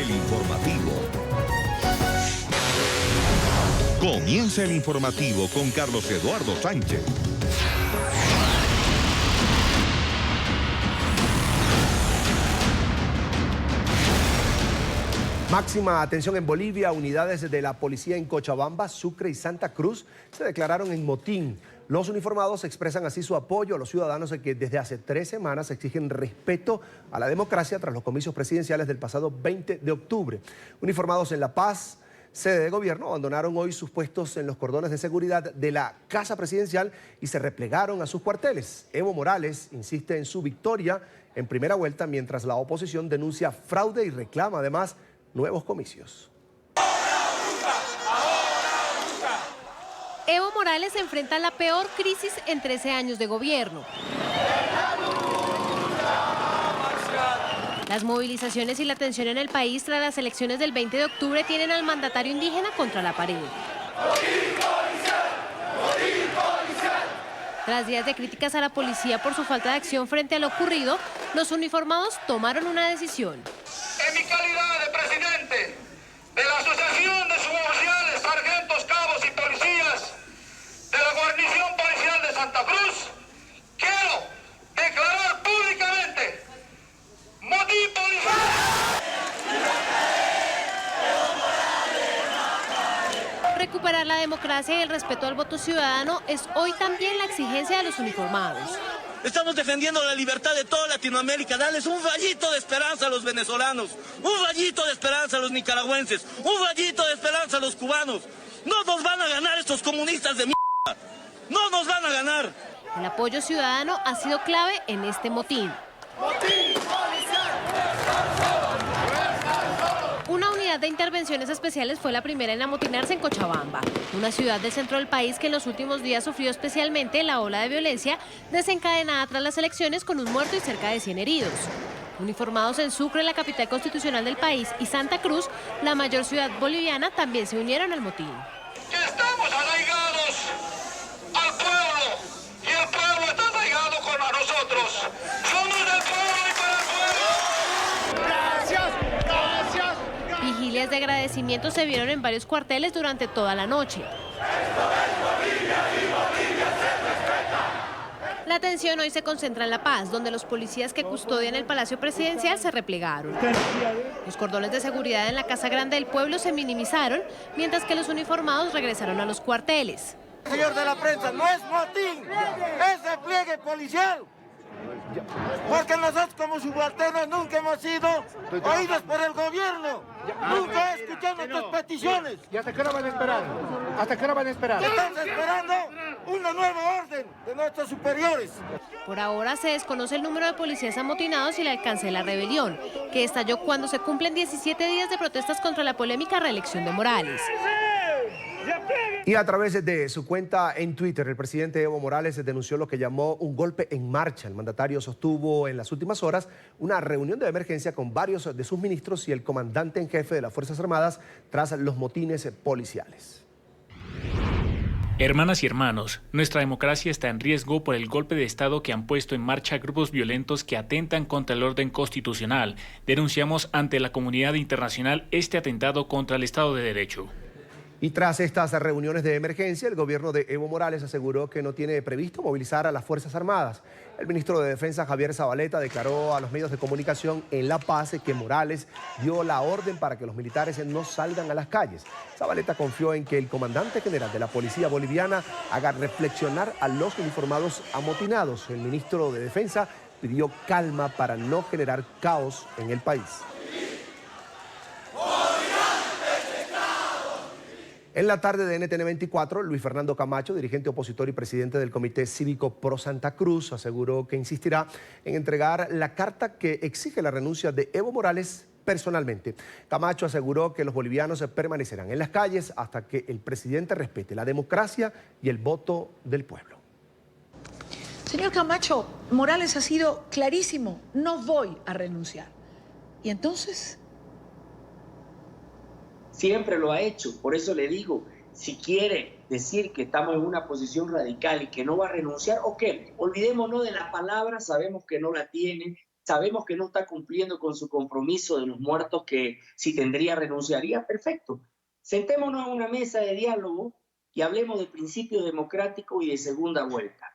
el informativo. Comienza el informativo con Carlos Eduardo Sánchez. Máxima atención en Bolivia. Unidades de la policía en Cochabamba, Sucre y Santa Cruz se declararon en motín. Los uniformados expresan así su apoyo a los ciudadanos que desde hace 3 semanas exigen respeto a la democracia tras los comicios presidenciales del pasado 20 de octubre. Uniformados en La Paz, sede de gobierno, abandonaron hoy sus puestos en los cordones de seguridad de la Casa Presidencial y se replegaron a sus cuarteles. Evo Morales insiste en su victoria en primera vuelta, mientras la oposición denuncia fraude y reclama además nuevos comicios. Evo Morales enfrenta la peor crisis en 13 años de gobierno. Las movilizaciones y la tensión en el país tras las elecciones del 20 de octubre tienen al mandatario indígena contra la pared. Tras días de críticas a la policía por su falta de acción frente a lo ocurrido, los uniformados tomaron una decisión. En mi calidad de presidente de la Asociación de Suboficiales, Sargentos, Cabos y Policías de la Guarnición Policial de Santa Cruz, quiero declarar públicamente motín policial. Recuperar la democracia y el respeto al voto ciudadano es hoy también la exigencia de los uniformados. Estamos defendiendo la libertad de toda Latinoamérica, darles un rayito de esperanza a los venezolanos, un rayito de esperanza a los nicaragüenses, un rayito de esperanza a los cubanos. No nos van a ganar estos comunistas de mierda, no nos van a ganar. El apoyo ciudadano ha sido clave en este motín. Una unidad de intervenciones especiales fue la primera en amotinarse en Cochabamba, una ciudad del centro del país que en los últimos días sufrió especialmente la ola de violencia desencadenada tras las elecciones con un muerto y cerca de 100 heridos. Uniformados en Sucre, la capital constitucional del país, y Santa Cruz, la mayor ciudad boliviana, también se unieron al motín. Estamos arraigados al pueblo y el pueblo está arraigado con nosotros. Somos del pueblo y para el pueblo. Gracias, gracias. Vigilias de agradecimiento se vieron en varios cuarteles durante toda la noche. La atención hoy se concentra en La Paz, donde los policías que custodian el Palacio Presidencial se replegaron. Los cordones de seguridad en la Casa Grande del Pueblo se minimizaron, mientras que los uniformados regresaron a los cuarteles. Señor de la prensa, no es motín, es despliegue policial. Porque nosotros como subalternos nunca hemos sido oídos por el gobierno. Nunca escuchado nuestras peticiones. ¿Y hasta qué hora van a esperar? ¿Hasta qué hora van a esperar? Estamos esperando una nueva orden de nuestros superiores. Por ahora se desconoce el número de policías amotinados y el alcance de la rebelión, que estalló cuando se cumplen 17 días de protestas contra la polémica reelección de Morales. Y a través de su cuenta en Twitter, el presidente Evo Morales denunció lo que llamó un golpe en marcha. El mandatario sostuvo en las últimas horas una reunión de emergencia con varios de sus ministros y el comandante en jefe de las Fuerzas Armadas tras los motines policiales. Hermanas y hermanos, nuestra democracia está en riesgo por el golpe de Estado que han puesto en marcha grupos violentos que atentan contra el orden constitucional. Denunciamos ante la comunidad internacional este atentado contra el Estado de Derecho. Y tras estas reuniones de emergencia, el gobierno de Evo Morales aseguró que no tiene previsto movilizar a las Fuerzas Armadas. El ministro de Defensa, Javier Zabaleta, declaró a los medios de comunicación en La Paz que Morales dio la orden para que los militares no salgan a las calles. Zabaleta confió en que el comandante general de la Policía Boliviana haga reflexionar a los uniformados amotinados. El ministro de Defensa pidió calma para no generar caos en el país. En la tarde de NTN 24, Luis Fernando Camacho, dirigente opositor y presidente del Comité Cívico Pro Santa Cruz, aseguró que insistirá en entregar la carta que exige la renuncia de Evo Morales personalmente. Camacho aseguró que los bolivianos permanecerán en las calles hasta que el presidente respete la democracia y el voto del pueblo. Señor Camacho, Morales ha sido clarísimo, no voy a renunciar. ¿Y entonces? Siempre lo ha hecho, por eso le digo, si quiere decir que estamos en una posición radical y que no va a renunciar, ok, olvidémonos de la palabra, sabemos que no la tiene, sabemos que no está cumpliendo con su compromiso de los muertos, que si tendría renunciaría, perfecto. Sentémonos a una mesa de diálogo y hablemos de principios democráticos y de segunda vuelta,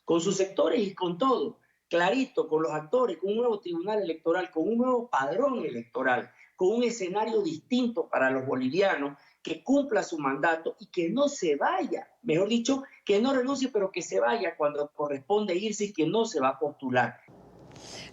con sus sectores y con todo, clarito, con los actores, con un nuevo tribunal electoral, con un nuevo padrón electoral, con un escenario distinto para los bolivianos, que cumpla su mandato y que no se vaya, mejor dicho, que no renuncie, pero que se vaya cuando corresponde irse y que no se va a postular.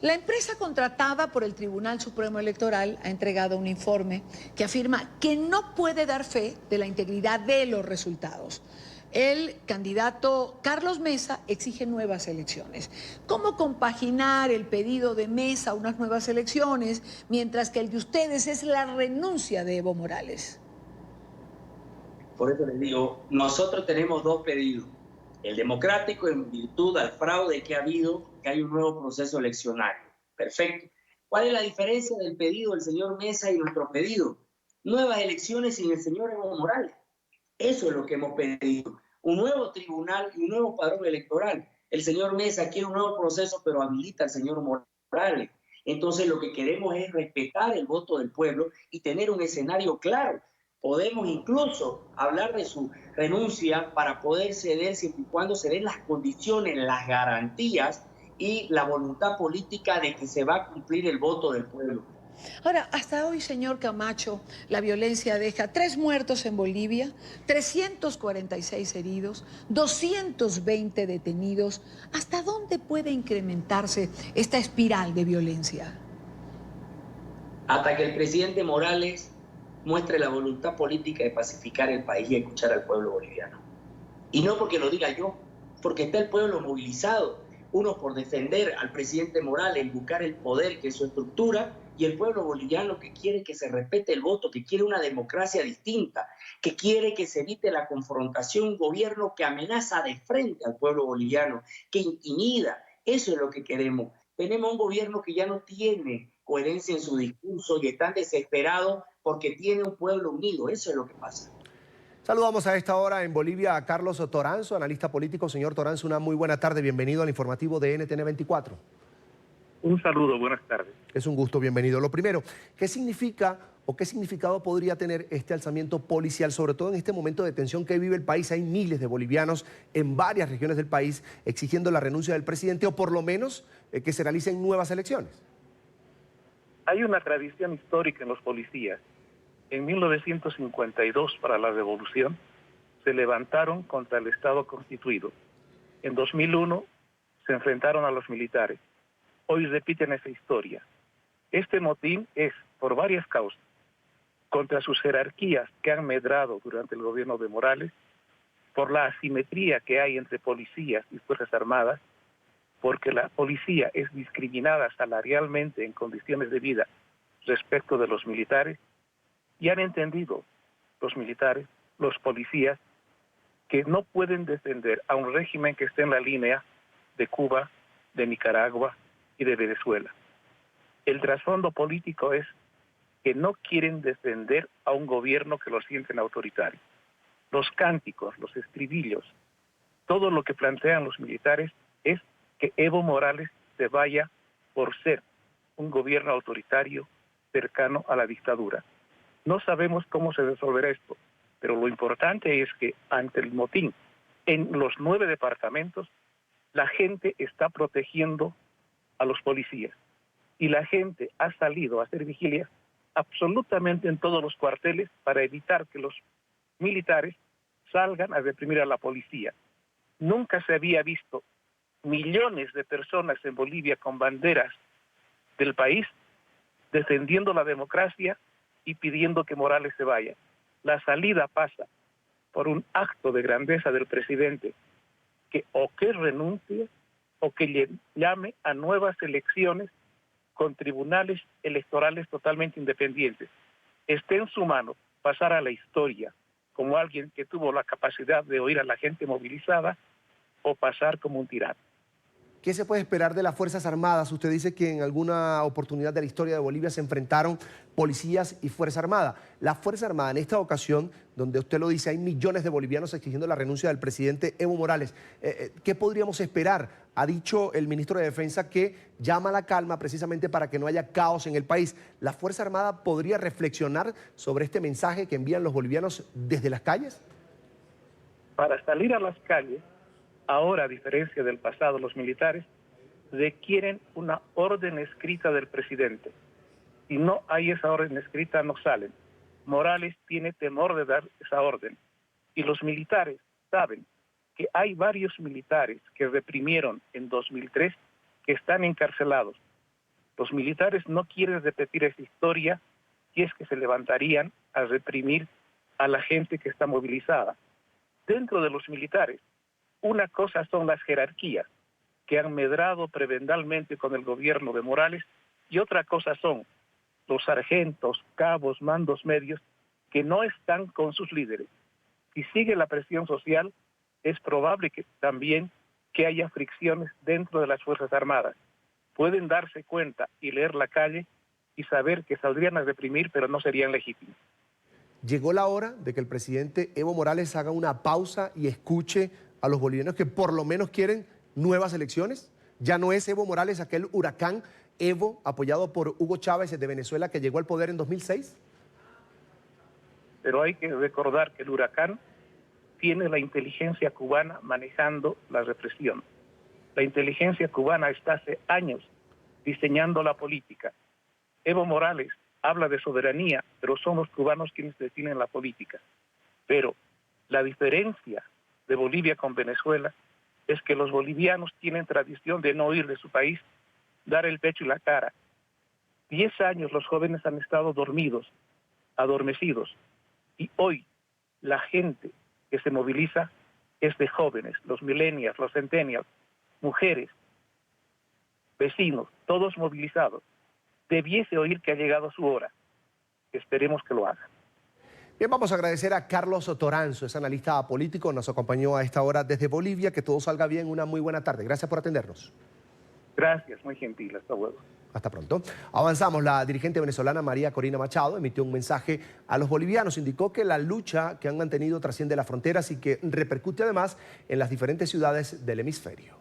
La empresa contratada por el Tribunal Supremo Electoral ha entregado un informe que afirma que no puede dar fe de la integridad de los resultados. El candidato Carlos Mesa exige nuevas elecciones. ¿Cómo compaginar el pedido de Mesa a unas nuevas elecciones, mientras que el de ustedes es la renuncia de Evo Morales? Por eso les digo, nosotros tenemos dos pedidos. El democrático, en virtud al fraude que ha habido, que hay un nuevo proceso eleccionario. Perfecto. ¿Cuál es la diferencia del pedido del señor Mesa y nuestro pedido? Nuevas elecciones sin el señor Evo Morales. Eso es lo que hemos pedido. Un nuevo tribunal y un nuevo padrón electoral. El señor Mesa quiere un nuevo proceso, pero habilita al señor Morales. Entonces lo que queremos es respetar el voto del pueblo y tener un escenario claro. Podemos incluso hablar de su renuncia para poder ceder siempre y cuando se den las condiciones, las garantías y la voluntad política de que se va a cumplir el voto del pueblo. Ahora, hasta hoy, señor Camacho, la violencia deja 3 muertos en Bolivia, 346 heridos, 220 detenidos. ¿Hasta dónde puede incrementarse esta espiral de violencia? Hasta que el presidente Morales muestre la voluntad política de pacificar el país y escuchar al pueblo boliviano. Y no porque lo diga yo, porque está el pueblo movilizado, unos por defender al presidente Morales, buscar el poder, que es su estructura, y el pueblo boliviano que quiere que se respete el voto, que quiere una democracia distinta, que quiere que se evite la confrontación, un gobierno que amenaza de frente al pueblo boliviano, que intimida. Eso es lo que queremos. Tenemos un gobierno que ya no tiene coherencia en su discurso y están desesperados porque tiene un pueblo unido. Eso es lo que pasa. Saludamos a esta hora en Bolivia a Carlos Toranzo, analista político. Señor Toranzo, una muy buena tarde. Bienvenido al informativo de NTN 24. Un saludo, buenas tardes. Es un gusto, bienvenido. Lo primero, ¿qué significa o qué significado podría tener este alzamiento policial, sobre todo en este momento de tensión que vive el país? Hay miles de bolivianos en varias regiones del país exigiendo la renuncia del presidente o por lo menos que se realicen nuevas elecciones. Hay una tradición histórica en los policías. En 1952, para la revolución, se levantaron contra el Estado constituido. En 2001 se enfrentaron a los militares. Hoy repiten esa historia. Este motín es por varias causas. Contra sus jerarquías que han medrado durante el gobierno de Morales, por la asimetría que hay entre policías y fuerzas armadas, porque la policía es discriminada salarialmente en condiciones de vida respecto de los militares, y han entendido los militares, los policías, que no pueden defender a un régimen que esté en la línea de Cuba, de Nicaragua y de Venezuela. El trasfondo político es que no quieren defender a un gobierno que lo sienten autoritario. Los cánticos, los estribillos, todo lo que plantean los militares es que Evo Morales se vaya por ser un gobierno autoritario cercano a la dictadura. No sabemos cómo se resolverá esto, pero lo importante es que ante el motín en los 9 departamentos, la gente está protegiendo a los policías y la gente ha salido a hacer vigilias absolutamente en todos los cuarteles para evitar que los militares salgan a reprimir a la policía. Nunca se había visto millones de personas en Bolivia con banderas del país defendiendo la democracia y pidiendo que Morales se vaya. La salida pasa por un acto de grandeza del presidente que o que renuncie o que llame a nuevas elecciones con tribunales electorales totalmente independientes. Esté en su mano pasar a la historia como alguien que tuvo la capacidad de oír a la gente movilizada o pasar como un tirano. ¿Qué se puede esperar de las Fuerzas Armadas? Usted dice que en alguna oportunidad de la historia de Bolivia se enfrentaron policías y Fuerza Armada. La Fuerza Armada, en esta ocasión, donde usted lo dice, hay millones de bolivianos exigiendo la renuncia del presidente Evo Morales. ¿Qué podríamos esperar? Ha dicho el ministro de Defensa que llama a la calma precisamente para que no haya caos en el país. ¿La Fuerza Armada podría reflexionar sobre este mensaje que envían los bolivianos desde las calles? Para salir a las calles, ahora, a diferencia del pasado, los militares requieren una orden escrita del presidente. Si no hay esa orden escrita, no salen. Morales tiene temor de dar esa orden. Y los militares saben que hay varios militares que reprimieron en 2003 que están encarcelados. Los militares no quieren repetir esa historia si es que se levantarían a reprimir a la gente que está movilizada. Dentro de los militares, una cosa son las jerarquías que han medrado prebendalmente con el gobierno de Morales y otra cosa son los sargentos, cabos, mandos medios que no están con sus líderes. Si sigue la presión social, es probable que también que haya fricciones dentro de las Fuerzas Armadas. Pueden darse cuenta y leer la calle y saber que saldrían a reprimir, pero no serían legítimos. Llegó la hora de que el presidente Evo Morales haga una pausa y escuche a los bolivianos que por lo menos quieren nuevas elecciones. Ya no es Evo Morales aquel huracán Evo apoyado por Hugo Chávez de Venezuela que llegó al poder en 2006. Pero hay que recordar que el huracán tiene la inteligencia cubana manejando la represión. La inteligencia cubana está hace años diseñando la política. Evo Morales habla de soberanía, pero son los cubanos quienes definen la política. Pero la diferencia de Bolivia con Venezuela es que los bolivianos tienen tradición de no huir de su país, dar el pecho y la cara. 10 años los jóvenes han estado dormidos, adormecidos, y hoy la gente que se moviliza es de jóvenes, los millennials, los centennials, mujeres, vecinos, todos movilizados. Debiese oír que ha llegado su hora. Esperemos que lo haga. Bien, vamos a agradecer a Carlos Toranzo, es analista político, nos acompañó a esta hora desde Bolivia. Que todo salga bien, una muy buena tarde. Gracias por atendernos. Gracias, muy gentil. Hasta luego. Hasta pronto. Avanzamos. La dirigente venezolana María Corina Machado emitió un mensaje a los bolivianos. Indicó que la lucha que han mantenido trasciende las fronteras y que repercute además en las diferentes ciudades del hemisferio.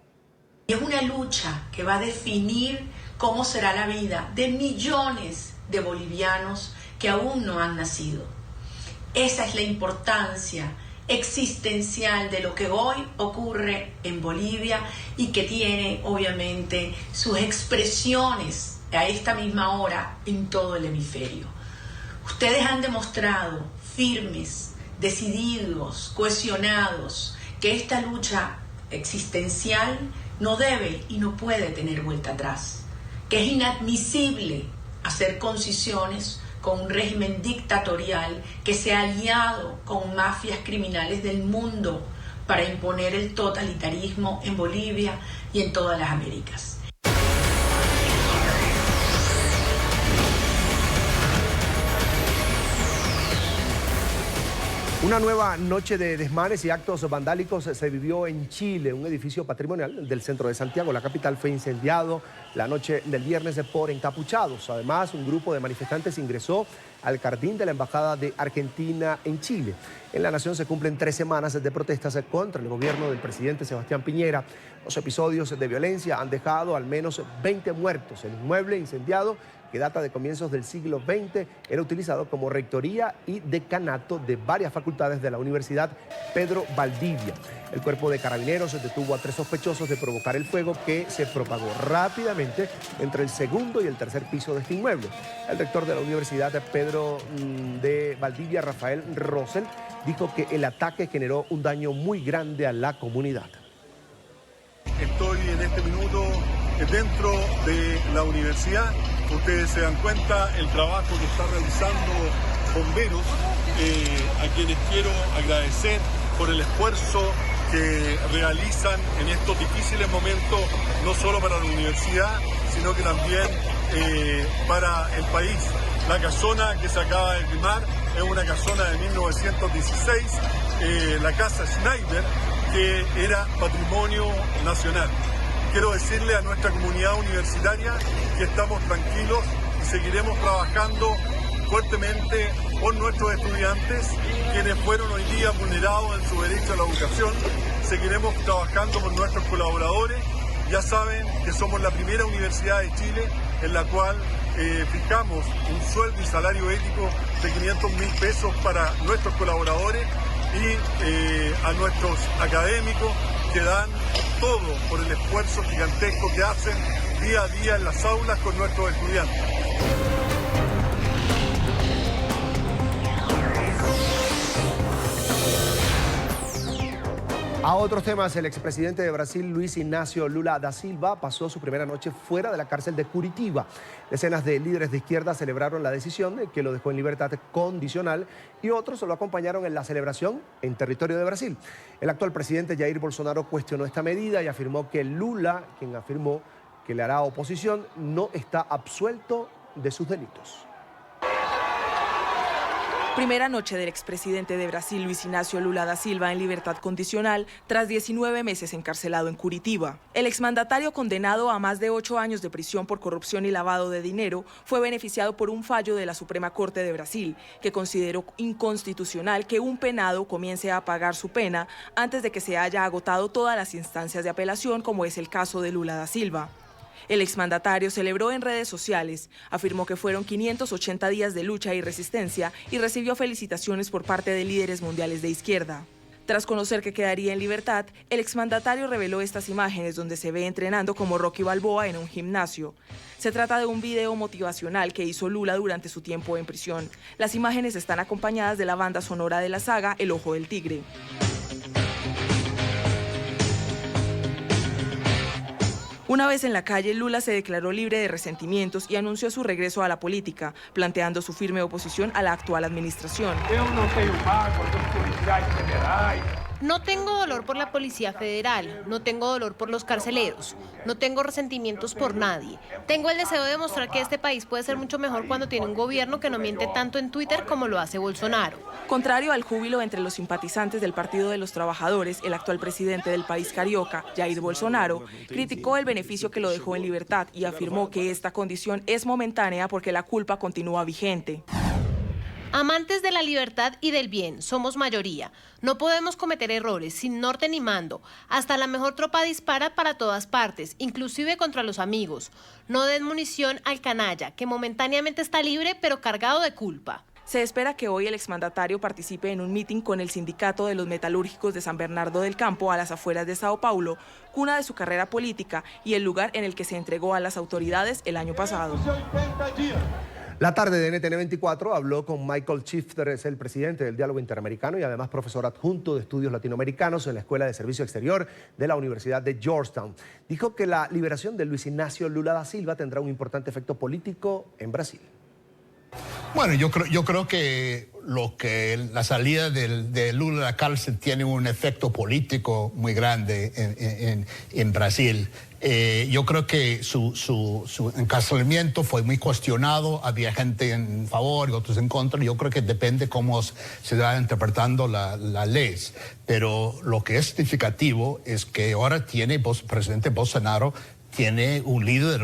Es una lucha que va a definir cómo será la vida de millones de bolivianos que aún no han nacido. Esa es la importancia existencial de lo que hoy ocurre en Bolivia y que tiene obviamente sus expresiones a esta misma hora en todo el hemisferio. Ustedes han demostrado firmes, decididos, cohesionados, que esta lucha existencial no debe y no puede tener vuelta atrás, que es inadmisible hacer concesiones con un régimen dictatorial que se ha aliado con mafias criminales del mundo para imponer el totalitarismo en Bolivia y en todas las Américas. Una nueva noche de desmanes y actos vandálicos se vivió en Chile. Un edificio patrimonial del centro de Santiago, la capital, fue incendiado la noche del viernes por encapuchados. Además, un grupo de manifestantes ingresó al jardín de la Embajada de Argentina en Chile. En la nación se cumplen 3 semanas de protestas contra el gobierno del presidente Sebastián Piñera. Los episodios de violencia han dejado al menos 20 muertos. El inmueble incendiado, que data de comienzos del siglo XX, era utilizado como rectoría y decanato de varias facultades de la Universidad Pedro Valdivia. El cuerpo de carabineros detuvo a 3 sospechosos de provocar el fuego que se propagó rápidamente entre el segundo y el tercer piso de este inmueble. El rector de la Universidad Pedro de Valdivia, Rafael Rosell, dijo que el ataque generó un daño muy grande a la comunidad. Estoy en este minuto dentro de la universidad. Ustedes se dan cuenta el trabajo que está realizando bomberos, a quienes quiero agradecer por el esfuerzo que realizan en estos difíciles momentos, no solo para la universidad, sino que también para el país. La casona que se acaba de quemar es una casona de 1916, la casa Schneider, que era patrimonio nacional. quiero decirle a nuestra comunidad universitaria que estamos tranquilos y seguiremos trabajando fuertemente con nuestros estudiantes, quienes fueron hoy día vulnerados en su derecho a la educación. Seguiremos trabajando con nuestros colaboradores. Ya saben que somos la primera universidad de Chile en la cual fijamos un sueldo y salario ético de 500.000 pesos para nuestros colaboradores y a nuestros académicos que dan todo por el esfuerzo gigantesco que hacen día a día en las aulas con nuestros estudiantes. A otros temas, el expresidente de Brasil, Luis Ignacio Lula da Silva, pasó su primera noche fuera de la cárcel de Curitiba. Decenas de líderes de izquierda celebraron la decisión que lo dejó en libertad condicional y otros lo acompañaron en la celebración en territorio de Brasil. El actual presidente Jair Bolsonaro cuestionó esta medida y afirmó que Lula, quien afirmó que le hará oposición, no está absuelto de sus delitos. Primera noche del expresidente de Brasil, Luis Ignacio Lula da Silva, en libertad condicional tras 19 meses encarcelado en Curitiba. El exmandatario, condenado a más de 8 años de prisión por corrupción y lavado de dinero, fue beneficiado por un fallo de la Suprema Corte de Brasil, que consideró inconstitucional que un penado comience a pagar su pena antes de que se haya agotado todas las instancias de apelación, como es el caso de Lula da Silva. El exmandatario celebró en redes sociales, afirmó que fueron 580 días de lucha y resistencia y recibió felicitaciones por parte de líderes mundiales de izquierda. Tras conocer que quedaría en libertad, el exmandatario reveló estas imágenes donde se ve entrenando como Rocky Balboa en un gimnasio. Se trata de un video motivacional que hizo Lula durante su tiempo en prisión. Las imágenes están acompañadas de la banda sonora de la saga El Ojo del Tigre. Una vez en la calle, Lula se declaró libre de resentimientos y anunció su regreso a la política, planteando su firme oposición a la actual administración. No tengo dolor por la Policía Federal, no tengo dolor por los carceleros, no tengo resentimientos por nadie. Tengo el deseo de demostrar que este país puede ser mucho mejor cuando tiene un gobierno que no miente tanto en Twitter como lo hace Bolsonaro. Contrario al júbilo entre los simpatizantes del Partido de los Trabajadores, el actual presidente del país carioca, Jair Bolsonaro, criticó el beneficio que lo dejó en libertad y afirmó que esta condición es momentánea porque la culpa continúa vigente. Amantes de la libertad y del bien, somos mayoría. No podemos cometer errores sin norte ni mando. Hasta la mejor tropa dispara para todas partes, inclusive contra los amigos. No den munición al canalla, que momentáneamente está libre pero cargado de culpa. Se espera que hoy el exmandatario participe en un mitin con el Sindicato de los Metalúrgicos de San Bernardo del Campo, a las afueras de Sao Paulo, cuna de su carrera política y el lugar en el que se entregó a las autoridades el año pasado. La tarde de NTN 24 habló con Michael Shifter, es el presidente del Diálogo Interamericano y además profesor adjunto de Estudios Latinoamericanos en la Escuela de Servicio Exterior de la Universidad de Georgetown. Dijo que la liberación de Luis Ignacio Lula da Silva tendrá un importante efecto político en Brasil. Bueno, yo creo que la salida de Lula a la cárcel tiene un efecto político muy grande en Brasil. Yo creo que su encarcelamiento fue muy cuestionado, había gente en favor y otros en contra. Yo creo que depende cómo se va interpretando la ley. Pero lo que es significativo es que ahora el presidente Bolsonaro tiene un líder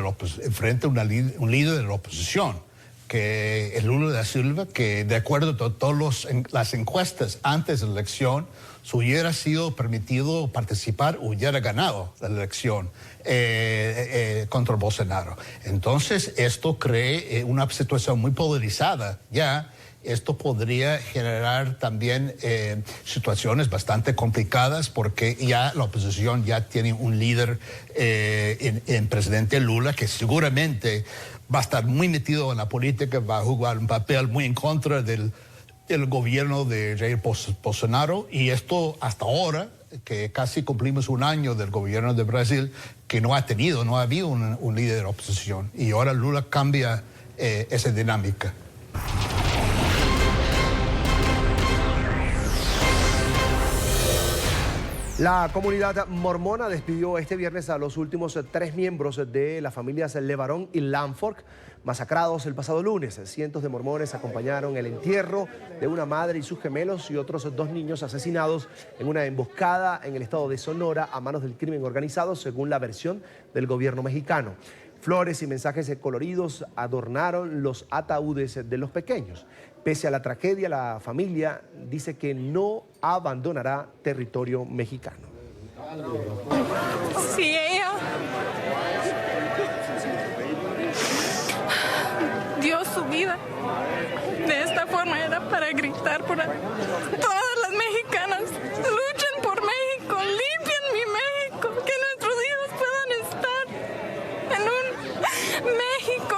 frente a un líder de la oposición, que es Lula da Silva, que de acuerdo a todas las encuestas antes de la elección, si hubiera sido permitido participar, hubiera ganado la elección contra Bolsonaro. Entonces, esto crea una situación muy polarizada ya. Esto podría generar también situaciones bastante complicadas porque ya la oposición ya tiene un líder en presidente Lula que seguramente va a estar muy metido en la política, va a jugar un papel muy en contra del gobierno de Jair Bolsonaro, y esto hasta ahora, que casi cumplimos un año del gobierno de Brasil, que no ha habido un líder de la oposición, y ahora Lula cambia esa dinámica. La comunidad mormona despidió este viernes a los últimos 3 miembros de las familias LeBaron y Lanford masacrados el pasado lunes. Cientos de mormones acompañaron el entierro de una madre y sus gemelos y otros 2 niños asesinados en una emboscada en el estado de Sonora a manos del crimen organizado, según la versión del gobierno mexicano. Flores y mensajes coloridos adornaron los ataúdes de los pequeños. Pese a la tragedia, la familia dice que no abandonará territorio mexicano. Si ella dio su vida de esta forma, era para gritar por todas las mexicanas. Luchen por México, limpien mi México, que nuestros hijos puedan estar en un México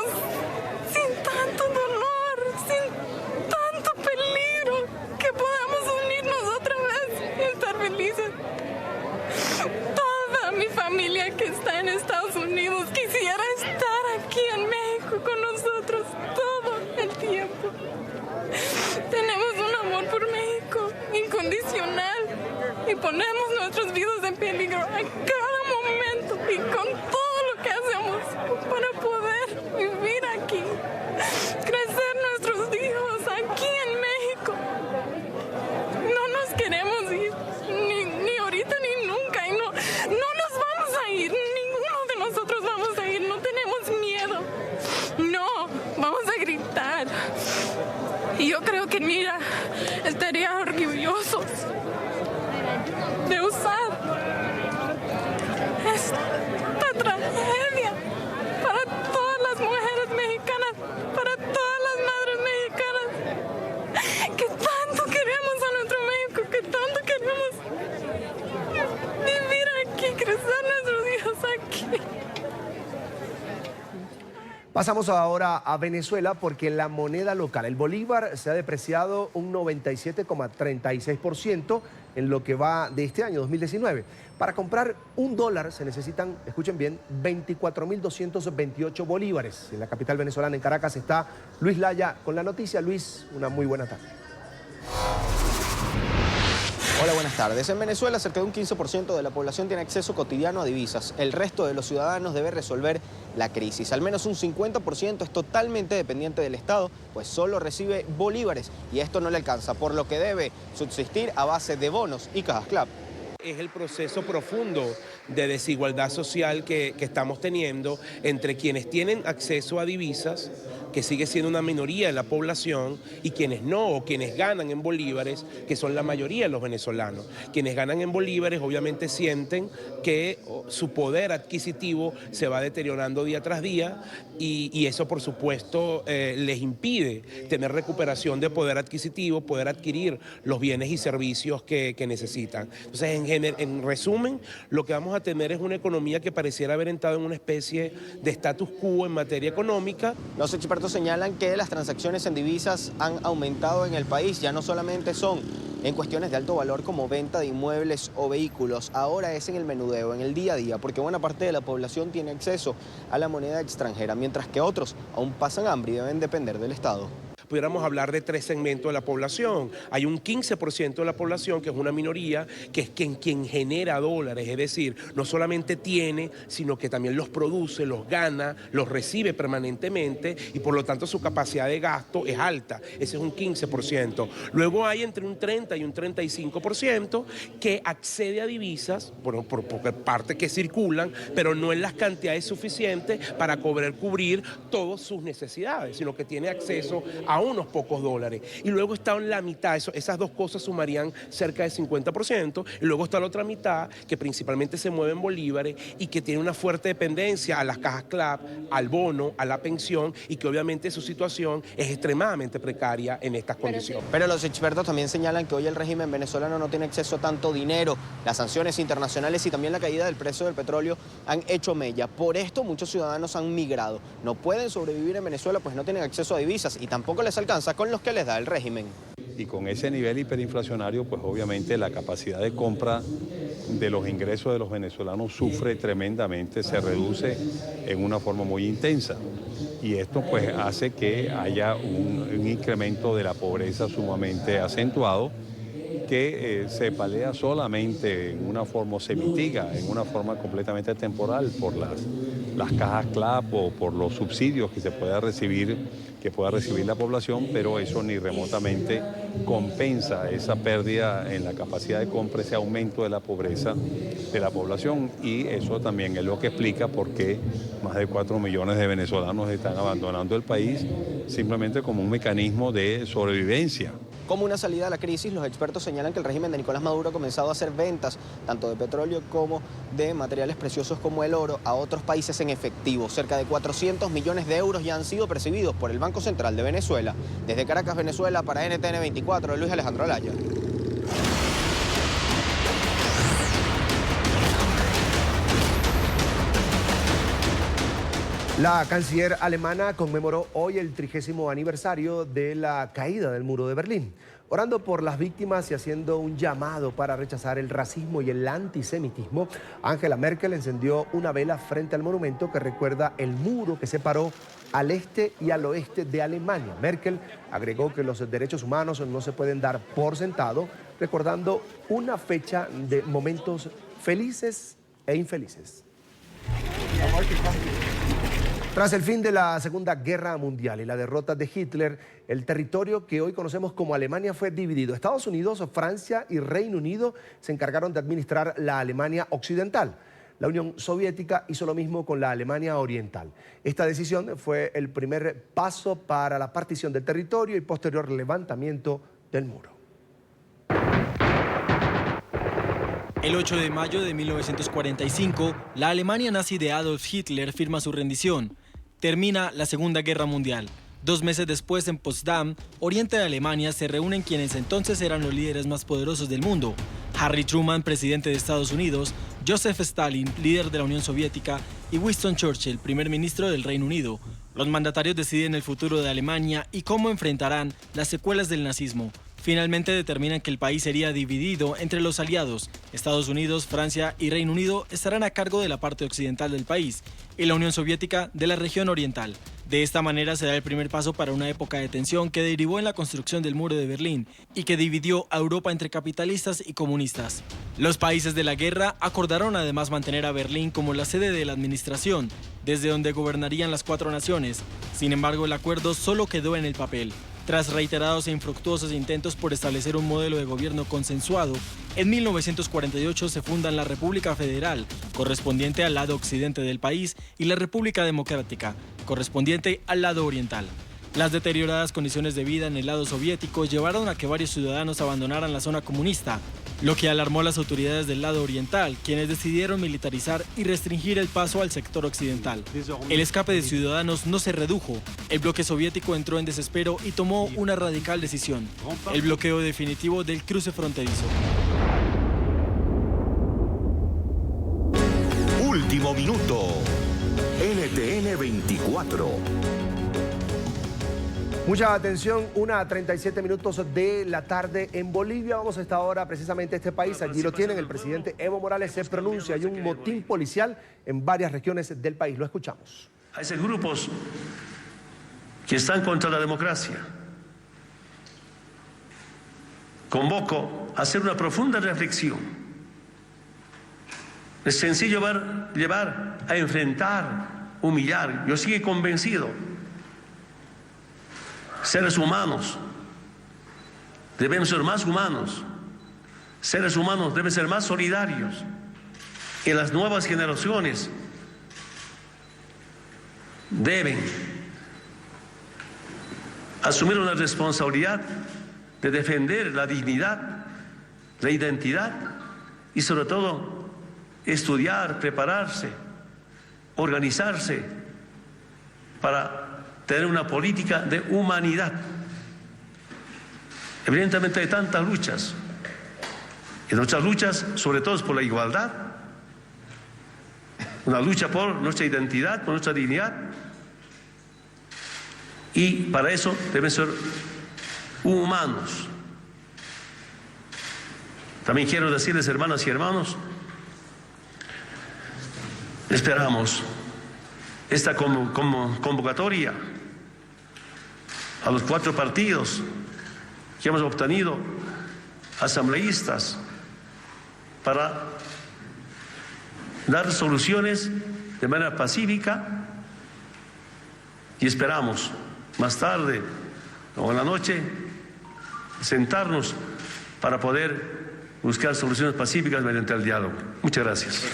sin tanto dolor, sin tanto peligro, que podamos unirnos otra vez y estar felices. Toda mi familia que está en Estados Unidos quisiera estar aquí en México con nosotros todo el tiempo. Tenemos un amor por México incondicional y ponemos nuestras vidas en peligro a cada momento y con todo lo que hacemos para poder vivir aquí, crecer nuestros hijos aquí en México. No nos queremos ir, ni ahorita ni nunca, y no nos vamos a ir, ninguno de nosotros vamos a ir, no tenemos miedo, no, vamos a gritar. Y yo creo que mira, estaría orgullosos de usar esta tragedia para todas las mujeres mexicanas, para todas las madres mexicanas, que tanto queremos a nuestro México, que tanto queremos vivir aquí, crecer nuestros hijos aquí. Pasamos ahora a Venezuela porque la moneda local, el bolívar, se ha depreciado un 97,36% en lo que va de este año 2019. Para comprar $1 se necesitan, escuchen bien, 24.228 bolívares. En la capital venezolana, en Caracas, está Luis Laya con la noticia. Luis, una muy buena tarde. Hola, buenas tardes. En Venezuela, cerca de un 15% de la población tiene acceso cotidiano a divisas. El resto de los ciudadanos debe resolver la crisis. Al menos un 50% es totalmente dependiente del Estado, pues solo recibe bolívares y esto no le alcanza, por lo que debe subsistir a base de bonos y cajas CLAP. Es el proceso profundo de desigualdad social que estamos teniendo entre quienes tienen acceso a divisas, que sigue siendo una minoría en la población, y quienes no, o quienes ganan en bolívares, que son la mayoría de los venezolanos. Quienes ganan en bolívares obviamente sienten que su poder adquisitivo se va deteriorando día tras día y eso por supuesto les impide tener recuperación de poder adquisitivo, poder adquirir los bienes y servicios que necesitan. Entonces, en resumen, lo que vamos a tener es una economía que pareciera haber entrado en una especie de status quo en materia económica. Los expertos señalan que las transacciones en divisas han aumentado en el país. Ya no solamente son en cuestiones de alto valor como venta de inmuebles o vehículos, ahora es en el menudeo, en el día a día, porque buena parte de la población tiene acceso a la moneda extranjera, mientras que otros aún pasan hambre y deben depender del Estado. Pudiéramos hablar de 3 segmentos de la población. Hay un 15% de la población que es una minoría, que es quien genera dólares, es decir, no solamente tiene, sino que también los produce, los gana, los recibe permanentemente y por lo tanto su capacidad de gasto es alta. Ese es un 15%. Luego hay entre un 30 y un 35% que accede a divisas, por parte que circulan, pero no en las cantidades suficientes para cubrir todas sus necesidades, sino que tiene acceso a unos pocos dólares. Y luego está en la mitad, esas dos cosas sumarían cerca del 50%, y luego está la otra mitad que principalmente se mueve en bolívares y que tiene una fuerte dependencia a las cajas CLAP, al bono, a la pensión, y que obviamente su situación es extremadamente precaria en estas condiciones. Pero los expertos también señalan que hoy el régimen venezolano no tiene acceso a tanto dinero. Las sanciones internacionales y también la caída del precio del petróleo han hecho mella. Por esto muchos ciudadanos han migrado. No pueden sobrevivir en Venezuela pues no tienen acceso a divisas y tampoco les alcanza con los que les da el régimen. Y con ese nivel hiperinflacionario, pues obviamente la capacidad de compra de los ingresos de los venezolanos sufre tremendamente, se reduce en una forma muy intensa. Y esto pues hace que haya un incremento de la pobreza sumamente acentuado, que se palea solamente en una forma, se mitiga en una forma completamente temporal por las las cajas CLAP o por los subsidios que pueda recibir la población, pero eso ni remotamente compensa esa pérdida en la capacidad de compra, ese aumento de la pobreza de la población, y eso también es lo que explica por qué más de 4 millones de venezolanos están abandonando el país simplemente como un mecanismo de sobrevivencia. Como una salida a la crisis, los expertos señalan que el régimen de Nicolás Maduro ha comenzado a hacer ventas tanto de petróleo como de materiales preciosos como el oro a otros países en efectivo. Cerca de 400 millones de euros ya han sido percibidos por el Banco Central de Venezuela. Desde Caracas, Venezuela, para NTN 24, Luis Alejandro Alaya. La canciller alemana conmemoró hoy el 30º aniversario de la caída del muro de Berlín. Orando por las víctimas y haciendo un llamado para rechazar el racismo y el antisemitismo, Angela Merkel encendió una vela frente al monumento que recuerda el muro que separó al este y al oeste de Alemania. Merkel agregó que los derechos humanos no se pueden dar por sentado, recordando una fecha de momentos felices e infelices. Tras el fin de la Segunda Guerra Mundial y la derrota de Hitler, el territorio que hoy conocemos como Alemania fue dividido. Estados Unidos, Francia y Reino Unido se encargaron de administrar la Alemania occidental. La Unión Soviética hizo lo mismo con la Alemania oriental. Esta decisión fue el primer paso para la partición del territorio y posterior levantamiento del muro. El 8 de mayo de 1945, la Alemania nazi de Adolf Hitler firma su rendición. Termina la Segunda Guerra Mundial. 2 meses después, en Potsdam, oriente de Alemania, se reúnen quienes entonces eran los líderes más poderosos del mundo. Harry Truman, presidente de Estados Unidos, Joseph Stalin, líder de la Unión Soviética, y Winston Churchill, primer ministro del Reino Unido. Los mandatarios deciden el futuro de Alemania y cómo enfrentarán las secuelas del nazismo. Finalmente determinan que el país sería dividido entre los aliados. Estados Unidos, Francia y Reino Unido estarán a cargo de la parte occidental del país y la Unión Soviética de la región oriental. De esta manera se da el primer paso para una época de tensión que derivó en la construcción del muro de Berlín y que dividió a Europa entre capitalistas y comunistas. Los países de la guerra acordaron además mantener a Berlín como la sede de la administración, desde donde gobernarían las 4 naciones. Sin embargo, el acuerdo solo quedó en el papel. Tras reiterados e infructuosos intentos por establecer un modelo de gobierno consensuado, en 1948 se fundan la República Federal, correspondiente al lado occidente del país, y la República Democrática, correspondiente al lado oriental. Las deterioradas condiciones de vida en el lado soviético llevaron a que varios ciudadanos abandonaran la zona comunista, lo que alarmó a las autoridades del lado oriental, quienes decidieron militarizar y restringir el paso al sector occidental. El escape de ciudadanos no se redujo. El bloque soviético entró en desespero y tomó una radical decisión: el bloqueo definitivo del cruce fronterizo. Último minuto. NTN 24. Mucha atención, 1:37 de la tarde en Bolivia. Vamos a esta hora precisamente a este país. Allí lo tienen, el presidente Evo Morales se pronuncia. Hay un motín policial en varias regiones del país. Lo escuchamos. Hay grupos que están contra la democracia. Convoco a hacer una profunda reflexión. Es sencillo llevar a enfrentar, humillar. Yo sigo convencido. Seres humanos deben ser más humanos. Seres humanos deben ser más solidarios. Y las nuevas generaciones deben asumir una responsabilidad de defender la dignidad, la identidad y sobre todo estudiar, prepararse, organizarse para tener una política de humanidad. Evidentemente hay tantas luchas, y nuestras luchas sobre todo es por la igualdad, una lucha por nuestra identidad, por nuestra dignidad, y para eso deben ser humanos. También quiero decirles, hermanas y hermanos, esperamos esta convocatoria a los 4 partidos que hemos obtenido asambleístas para dar soluciones de manera pacífica y esperamos más tarde o en la noche sentarnos para poder buscar soluciones pacíficas mediante el diálogo. Muchas gracias.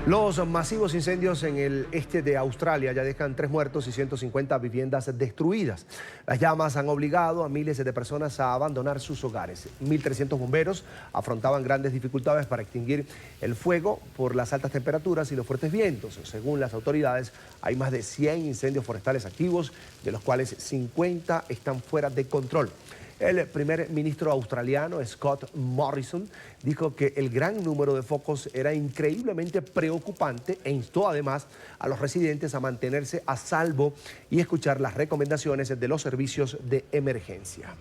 Los masivos incendios en el este de Australia ya dejan 3 muertos y 150 viviendas destruidas. Las llamas han obligado a miles de personas a abandonar sus hogares. 1.300 bomberos afrontaban grandes dificultades para extinguir el fuego por las altas temperaturas y los fuertes vientos. Según las autoridades, hay más de 100 incendios forestales activos, de los cuales 50 están fuera de control. El primer ministro australiano, Scott Morrison, dijo que el gran número de focos era increíblemente preocupante e instó además a los residentes a mantenerse a salvo y escuchar las recomendaciones de los servicios de emergencia.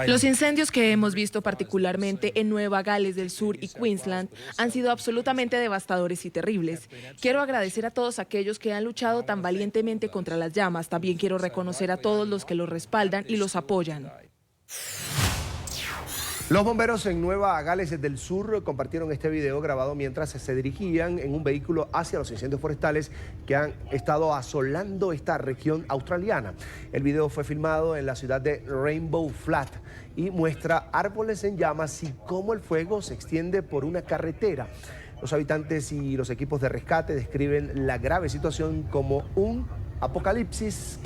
Los incendios que hemos visto particularmente en Nueva Gales del Sur y Queensland han sido absolutamente devastadores y terribles. Quiero agradecer a todos aquellos que han luchado tan valientemente contra las llamas. También quiero reconocer a todos los que los respaldan y los apoyan. Los bomberos en Nueva Gales del Sur compartieron este video grabado mientras se dirigían en un vehículo hacia los incendios forestales que han estado asolando esta región australiana. El video fue filmado en la ciudad de Rainbow Flat y muestra árboles en llamas y cómo el fuego se extiende por una carretera. Los habitantes y los equipos de rescate describen la grave situación como un apocalipsis.